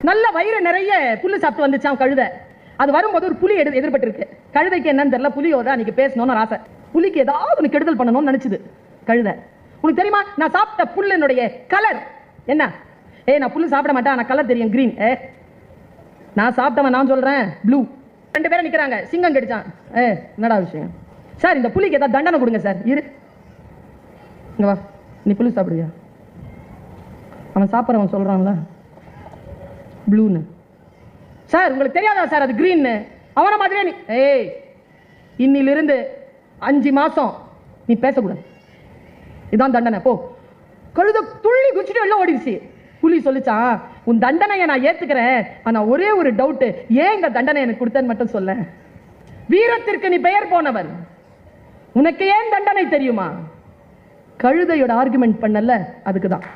நல்ல வயிறு நிறைய புல்லு சாப்பிட்டு வந்துச்சான் கழுதை. அது வரும்போது ஒரு புலி எதிர்பட்டு இருக்கு. கழுதைக்கு என்னன்னு தெரியல, புலியோட அன்னைக்கு பேசணும்னு ஆசை. புலிக்கு ஏதாவது ஒன்று கெடுதல் பண்ணணும்னு நினைச்சுது கழுதை. உனக்கு தெரியுமா நான் சாப்பிட்ட புல்லினுடைய கலர் என்ன? நான் புல்லு சாப்பிட மாட்டேன், ஆனா கலர் தெரியும், கிரீன். நான் சாப்பிட்டவன், நான் சொல்றேன் ப்ளூ. 2 பேரும் நிக்கிறாங்க. சிங்கம் கடிச்சான். என்னடா விஷயம் சார்? இந்த புலிக்கு ஏதாவது தண்டனை கொடுங்க சார். இரு இங்க வா, நீ புல்லு சாப்பிடுவியா? அவன் சாப்பிட்றவன் சொல்றான்ல ப்ளூன்னு. சார் உங்களுக்கு தெரியாதா சார் அது கிரீன்? அவன மாதிரியே நீ இன்னிலிருந்து 5 மாசம் நீ பேசக்கூடாது. இதான் தண்டனை, போ. கழுத துள்ளி குச்சிட்டு வெளில ஓடிடுச்சு. புலி சொல்லிச்சான், உன் தண்டனையை நான் ஏத்துக்கிறேன், ஆனா ஒரே ஒரு டவுட், ஏன் இந்த தண்டனை எனக்கு கொடுத்தேன்னு மட்டும் சொல்ல. வீரத்திற்கு நீ பெயர் போனவர், உனக்கு ஏன் தண்டனை தெரியுமா? கழுதையோட ஆர்குமெண்ட் பண்ணல, அதுக்குதான்.